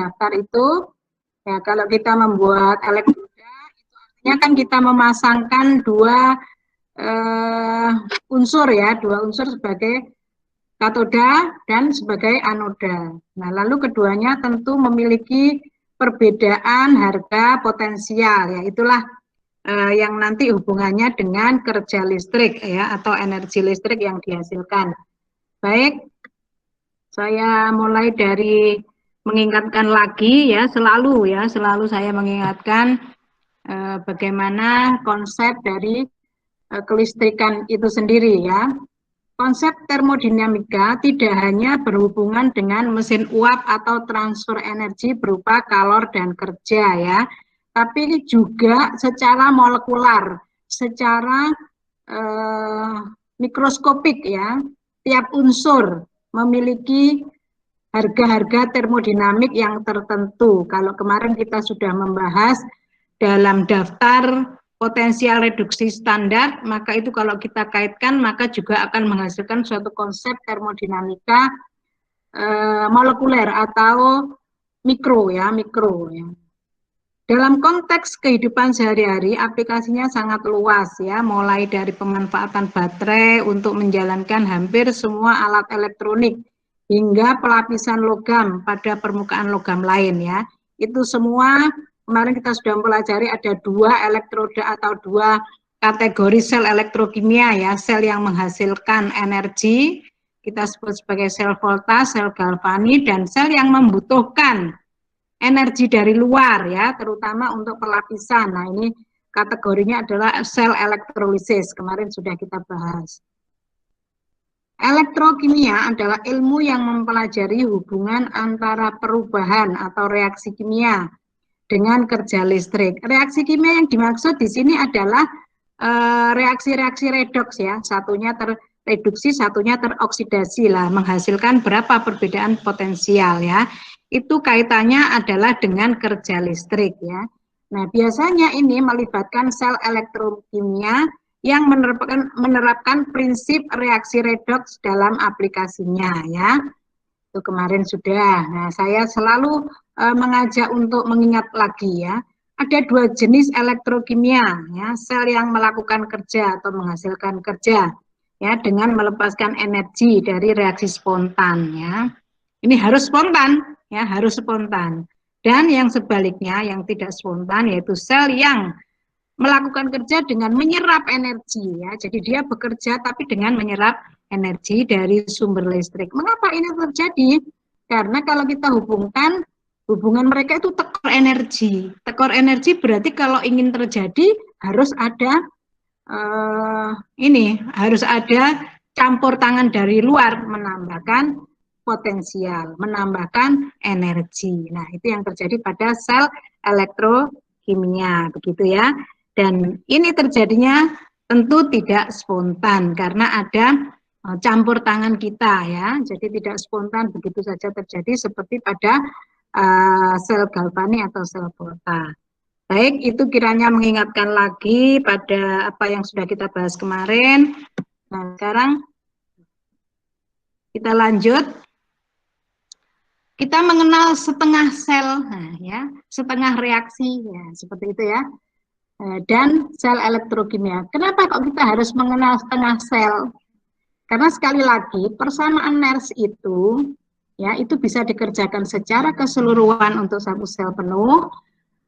daftar itu, ya kalau kita membuat elektroda, itu artinya kan kita memasangkan dua unsur ya, dua unsur sebagai katoda dan sebagai anoda. Nah, lalu keduanya tentu memiliki perbedaan harga potensial, ya itulah yang nanti hubungannya dengan kerja listrik ya atau energi listrik yang dihasilkan. Baik, saya mulai dari mengingatkan lagi ya, selalu saya mengingatkan bagaimana konsep dari kelistrikan itu sendiri ya. Konsep termodinamika tidak hanya berhubungan dengan mesin uap atau transfer energi berupa kalor dan kerja ya, tapi juga secara molekular, secara mikroskopik ya. Tiap unsur memiliki harga-harga termodinamik yang tertentu. Kalau kemarin kita sudah membahas dalam daftar potensial reduksi standar, maka itu kalau kita kaitkan maka juga akan menghasilkan suatu konsep termodinamika molekuler atau mikro ya. Dalam konteks kehidupan sehari-hari, aplikasinya sangat luas ya, mulai dari pemanfaatan baterai untuk menjalankan hampir semua alat elektronik hingga pelapisan logam pada permukaan logam lain ya. Itu semua kemarin kita sudah mempelajari ada dua elektroda atau dua kategori sel elektrokimia ya, sel yang menghasilkan energi kita sebut sebagai sel volta, sel galvani, dan sel yang membutuhkan energi dari luar ya, terutama untuk pelapisan. Nah, ini kategorinya adalah sel elektrolisis. Kemarin sudah kita bahas. Elektrokimia adalah ilmu yang mempelajari hubungan antara perubahan atau reaksi kimia dengan kerja listrik. Reaksi kimia yang dimaksud di sini adalah reaksi-reaksi redoks ya. Satunya terreduksi, satunya teroksidasi lah, menghasilkan berapa perbedaan potensial ya. Itu kaitannya adalah dengan kerja listrik ya. Nah, biasanya ini melibatkan sel elektrokimia yang menerapkan prinsip reaksi redoks dalam aplikasinya ya. Itu kemarin sudah. Nah, saya selalu mengajak untuk mengingat lagi ya. Ada dua jenis elektrokimia ya, sel yang melakukan kerja atau menghasilkan kerja ya dengan melepaskan energi dari reaksi spontan ya. Ini harus spontan ya, harus spontan. Dan yang sebaliknya yang tidak spontan yaitu sel yang melakukan kerja dengan menyerap energi ya. Jadi dia bekerja tapi dengan menyerap energi dari sumber listrik. Mengapa ini terjadi? Karena kalau kita hubungkan hubungan mereka itu tekor energi. Tekor energi berarti kalau ingin terjadi harus ada harus ada campur tangan dari luar menambahkan potensial, menambahkan energi. Nah, itu yang terjadi pada sel elektrokimia, begitu ya. Dan ini terjadinya tentu tidak spontan karena ada campur tangan kita ya. Jadi tidak spontan begitu saja terjadi seperti pada sel galvani atau sel volta. Baik, itu kiranya mengingatkan lagi pada apa yang sudah kita bahas kemarin. Nah, sekarang kita lanjut. Kita mengenal setengah sel, nah, ya, setengah reaksi, ya, seperti itu ya. Dan sel elektrokimia. Kenapa kok kita harus mengenal setengah sel? Karena sekali lagi persamaan Nernst itu, ya, itu bisa dikerjakan secara keseluruhan untuk satu sel penuh.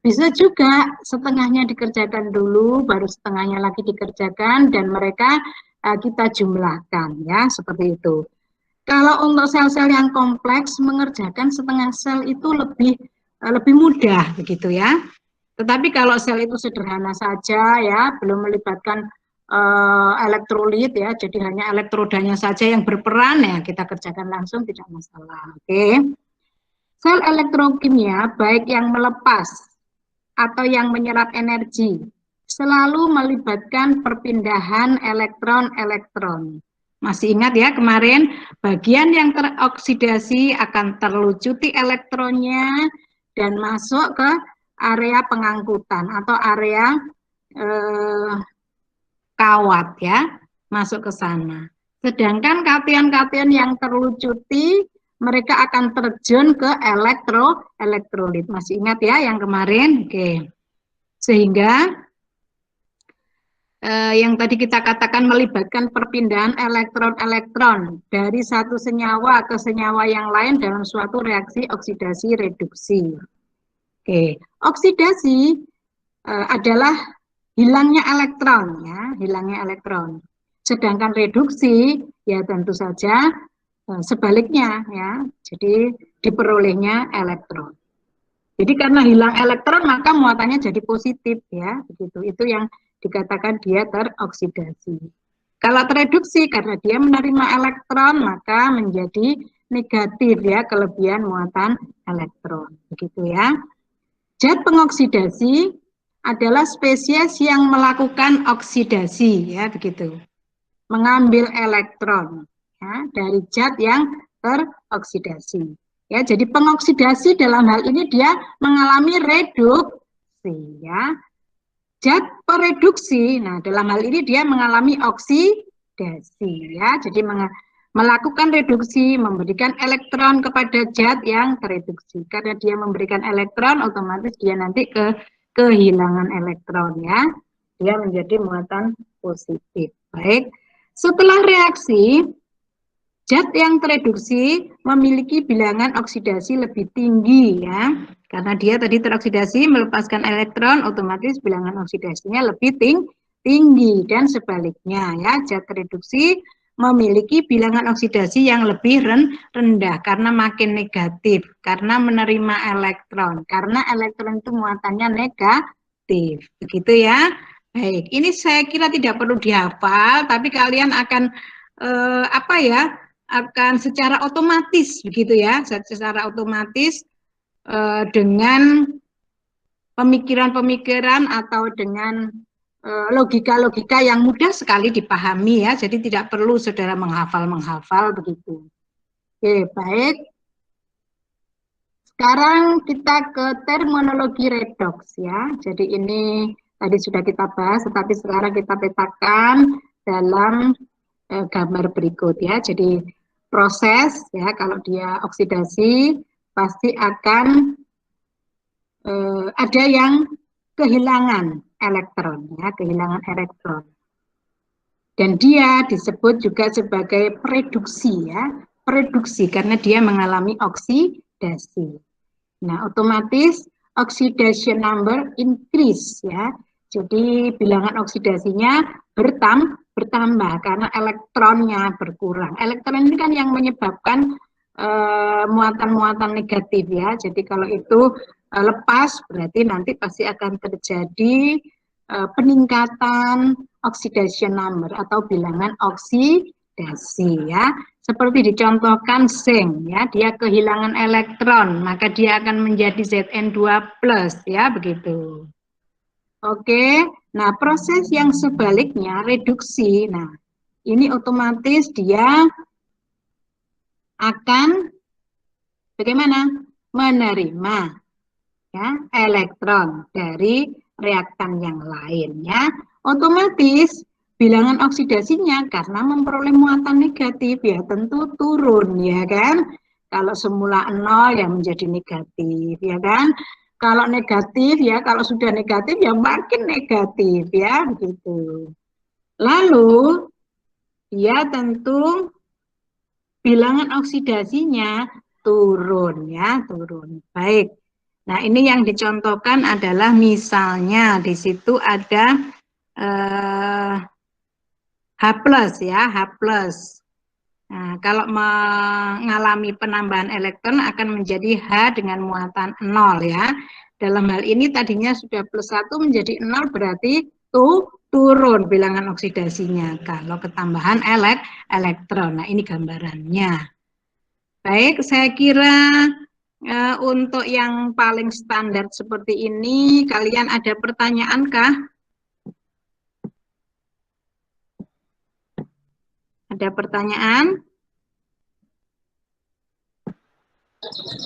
Bisa juga setengahnya dikerjakan dulu, baru setengahnya lagi dikerjakan, dan mereka kita jumlahkan, ya, seperti itu. Kalau untuk sel-sel yang kompleks, mengerjakan setengah sel itu lebih mudah, begitu ya. Tetapi kalau sel itu sederhana saja, ya, belum melibatkan elektrolit, ya, jadi hanya elektrodanya saja yang berperan, ya, kita kerjakan langsung tidak masalah. Oke. Sel elektrokimia baik yang melepas atau yang menyerap energi selalu melibatkan perpindahan elektron-elektron. Masih ingat ya kemarin, bagian yang teroksidasi akan terlucuti elektronnya dan masuk ke area pengangkutan atau area kawat ya, masuk ke sana. Sedangkan kation-kation yang terlucuti mereka akan terjun ke elektrolit. Masih ingat ya yang kemarin? Oke. Sehingga yang tadi kita katakan melibatkan perpindahan elektron-elektron dari satu senyawa ke senyawa yang lain dalam suatu reaksi oksidasi reduksi. Oke, oksidasi adalah hilangnya elektron, ya, hilangnya elektron. Sedangkan reduksi, ya tentu saja sebaliknya, ya. Jadi diperolehnya elektron. Jadi karena hilang elektron maka muatannya jadi positif, ya, begitu. Itu yang dikatakan dia teroksidasi. Kalau tereduksi karena dia menerima elektron maka menjadi negatif, ya, kelebihan muatan elektron, begitu ya. Zat pengoksidasi adalah spesies yang melakukan oksidasi, ya, begitu. Mengambil elektron, ya, dari zat yang teroksidasi. Ya, jadi pengoksidasi dalam hal ini dia mengalami reduksi, ya. Zat pereduksi, nah dalam hal ini dia mengalami oksidasi, ya. Jadi melakukan reduksi, memberikan elektron kepada zat yang tereduksi. Karena dia memberikan elektron, otomatis dia nanti kehilangan elektron, ya. Dia menjadi muatan positif. Baik. Setelah reaksi, zat yang tereduksi memiliki bilangan oksidasi lebih tinggi, ya. Karena dia tadi teroksidasi melepaskan elektron, otomatis bilangan oksidasinya lebih tinggi dan sebaliknya, ya. Zat tereduksi memiliki bilangan oksidasi yang lebih rendah karena makin negatif, karena menerima elektron, karena elektron itu muatannya negatif, begitu ya. Baik, ini saya kira tidak perlu dihafal, tapi kalian akan akan secara otomatis begitu ya, secara otomatis dengan pemikiran-pemikiran atau dengan logika-logika yang mudah sekali dipahami, ya. Jadi tidak perlu saudara menghafal begitu. Oke, baik. Sekarang kita ke terminologi redoks, ya. Jadi ini tadi sudah kita bahas, tetapi sekarang kita petakan dalam gambar berikut, ya. Jadi proses, ya, kalau dia oksidasi pasti akan ada yang kehilangan elektron, ya, kehilangan elektron. Dan dia disebut juga sebagai pereduksi, ya, pereduksi karena dia mengalami oksidasi. Nah, otomatis oxidation number increase, ya. Jadi bilangan oksidasinya bertambah karena elektronnya berkurang. Elektron ini kan yang menyebabkan muatan-muatan negatif, ya. Jadi kalau itu lepas berarti nanti pasti akan terjadi peningkatan oxidation number atau bilangan oksidasi, ya. Seperti dicontohkan zinc, ya, dia kehilangan elektron, maka dia akan menjadi Zn2+, ya, begitu. Oke, nah proses yang sebaliknya reduksi, nah ini otomatis dia akan bagaimana? Menerima, ya, elektron dari reaktan yang lain, ya. Otomatis bilangan oksidasinya karena memperoleh muatan negatif, ya tentu turun, ya kan. Kalau semula 0 ya menjadi negatif, ya kan. Kalau negatif, ya kalau sudah negatif ya makin negatif, ya begitu. Lalu dia tentu bilangan oksidasinya turun, ya turun. Baik. Nah, ini yang dicontohkan adalah misalnya di situ ada H+, ya, H+. Nah, kalau mengalami penambahan elektron akan menjadi H dengan muatan 0, ya. Dalam hal ini tadinya sudah +1 menjadi 0 berarti turun bilangan oksidasinya kalau ketambahan elektron. Nah, ini gambarannya. Baik, saya kira untuk yang paling standar seperti ini, kalian ada pertanyaan kah? Ada pertanyaan?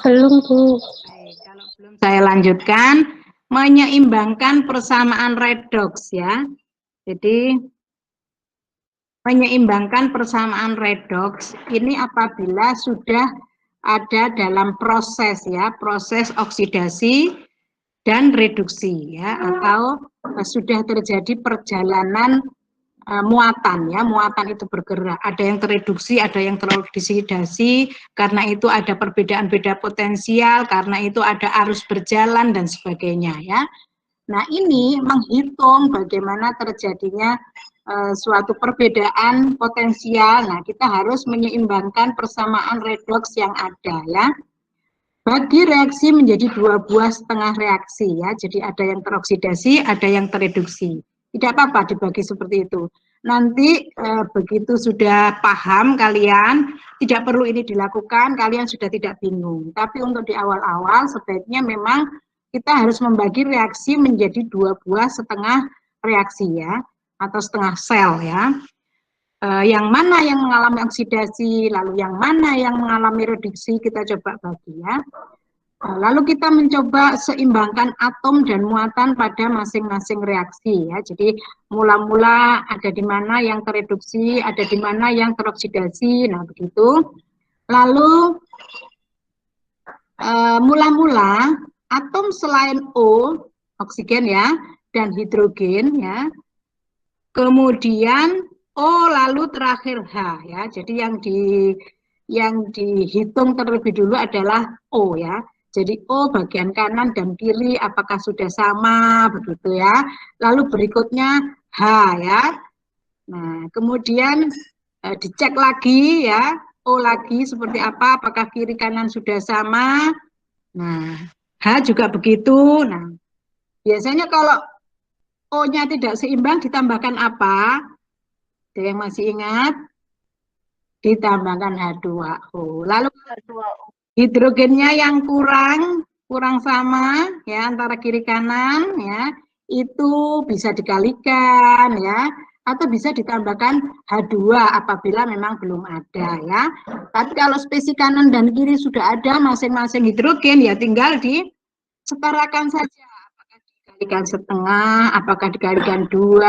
Belum, Bu. Baik, kalau belum saya lanjutkan. Menyeimbangkan persamaan redoks, ya. Jadi menyeimbangkan persamaan redoks ini apabila sudah ada dalam proses ya, proses oksidasi dan reduksi ya, atau sudah terjadi perjalanan muatan ya, muatan itu bergerak, ada yang tereduksi, ada yang teroksidasi, karena itu ada perbedaan beda potensial, karena itu ada arus berjalan dan sebagainya ya. Nah, ini menghitung bagaimana terjadinya suatu perbedaan potensial. Nah, kita harus menyeimbangkan persamaan redoks yang ada ya. Bagi reaksi menjadi 2 buah setengah reaksi ya. Jadi ada yang teroksidasi, ada yang tereduksi. Tidak apa-apa dibagi seperti itu. Nanti begitu sudah paham kalian, tidak perlu ini dilakukan, kalian sudah tidak bingung. Tapi untuk di awal-awal sebaiknya memang kita harus membagi reaksi menjadi 2 buah setengah reaksi ya, atau setengah sel ya. Yang mana yang mengalami oksidasi, lalu yang mana yang mengalami reduksi, kita coba bagi ya. Lalu kita mencoba seimbangkan atom dan muatan pada masing-masing reaksi ya. Jadi mula-mula ada di mana yang tereduksi, ada di mana yang teroksidasi. Nah, begitu. Lalu mula-mula atom selain O, oksigen ya, dan hidrogen ya. Kemudian O lalu terakhir H ya. Jadi yang dihitung terlebih dulu adalah O ya. Jadi O bagian kanan dan kiri apakah sudah sama begitu ya. Lalu berikutnya H ya. Nah, kemudian dicek lagi ya, O lagi seperti apa, apakah kiri kanan sudah sama. Nah, H juga begitu. Nah, biasanya kalau O-nya tidak seimbang ditambahkan apa? Ada yang masih ingat? Ditambahkan H2O. Lalu hidrogennya yang kurang sama ya antara kiri kanan ya, itu bisa dikalikan ya, atau bisa ditambahkan H2 apabila memang belum ada ya. Tapi kalau spesies kanan dan kiri sudah ada masing-masing hidrogen ya tinggal disetarakan saja. Dikalikan setengah, apakah dikalikan 2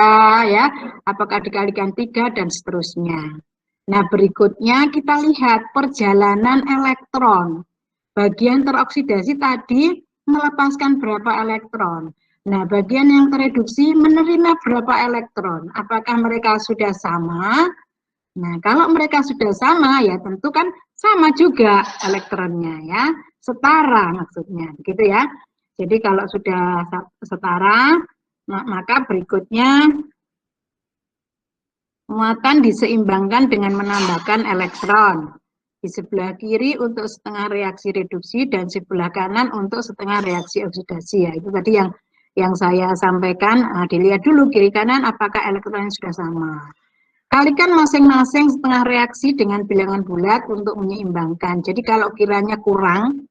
ya, apakah dikalikan 3 dan seterusnya. Nah, berikutnya kita lihat perjalanan elektron. Bagian teroksidasi tadi melepaskan berapa elektron. Nah, bagian yang tereduksi menerima berapa elektron. Apakah mereka sudah sama? Nah, kalau mereka sudah sama ya tentu kan sama juga elektronnya ya, setara maksudnya, gitu ya. Jadi kalau sudah setara, maka berikutnya muatan diseimbangkan dengan menambahkan elektron. Di sebelah kiri untuk setengah reaksi reduksi dan sebelah kanan untuk setengah reaksi oksidasi ya. Itu tadi yang saya sampaikan. Dilihat dulu kiri kanan apakah elektronnya sudah sama. Kalikan masing-masing setengah reaksi dengan bilangan bulat untuk menyeimbangkan. Jadi kalau kiranya kurang,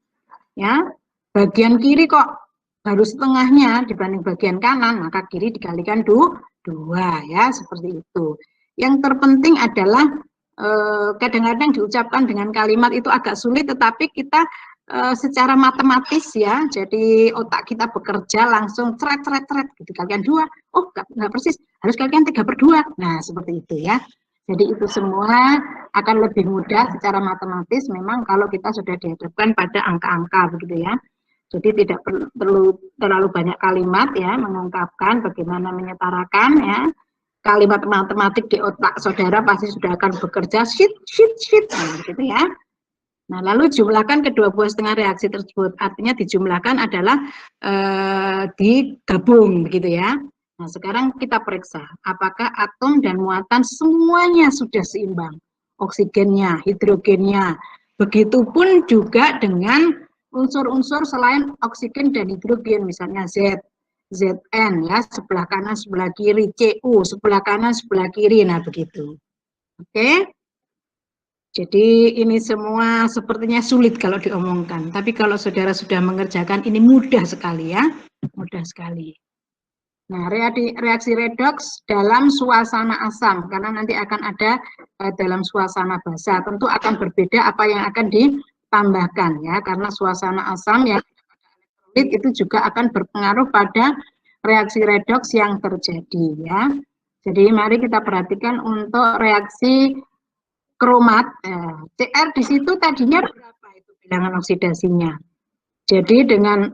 ya bagian kiri kok baru setengahnya dibanding bagian kanan, maka kiri dikalikan 2 ya, seperti itu. Yang terpenting adalah kadang-kadang diucapkan dengan kalimat itu agak sulit, tetapi kita secara matematis ya, jadi otak kita bekerja langsung cret gitu, kalikan 2, oh nggak persis, harus kalikan 3/2, nah seperti itu ya. Jadi itu semua akan lebih mudah secara matematis memang kalau kita sudah dihadapkan pada angka-angka begitu ya. Jadi tidak perlu terlalu banyak kalimat ya, mengungkapkan bagaimana menyetarakan ya. Kalimat matematik di otak saudara pasti sudah akan bekerja shit, nah, gitu ya. Nah, lalu jumlahkan kedua buah setengah reaksi tersebut. Artinya dijumlahkan adalah digabung begitu ya. Nah, sekarang kita periksa apakah atom dan muatan semuanya sudah seimbang. Oksigennya, hidrogennya. Begitupun juga dengan unsur-unsur selain oksigen dan hidrogen, misalnya Zn ya, sebelah kanan sebelah kiri, Cu sebelah kanan sebelah kiri, nah begitu. Oke. Jadi ini semua sepertinya sulit kalau diomongkan, tapi kalau saudara sudah mengerjakan ini mudah sekali ya, mudah sekali. Nah, reaksi redoks dalam suasana asam, karena nanti akan ada dalam suasana basa, tentu akan berbeda apa yang akan ditambahkan ya, karena suasana asam yang elektrolit itu juga akan berpengaruh pada reaksi redoks yang terjadi ya. Jadi mari kita perhatikan untuk reaksi kromat, CR di situ tadinya berapa itu? bilangan oksidasinya. Jadi dengan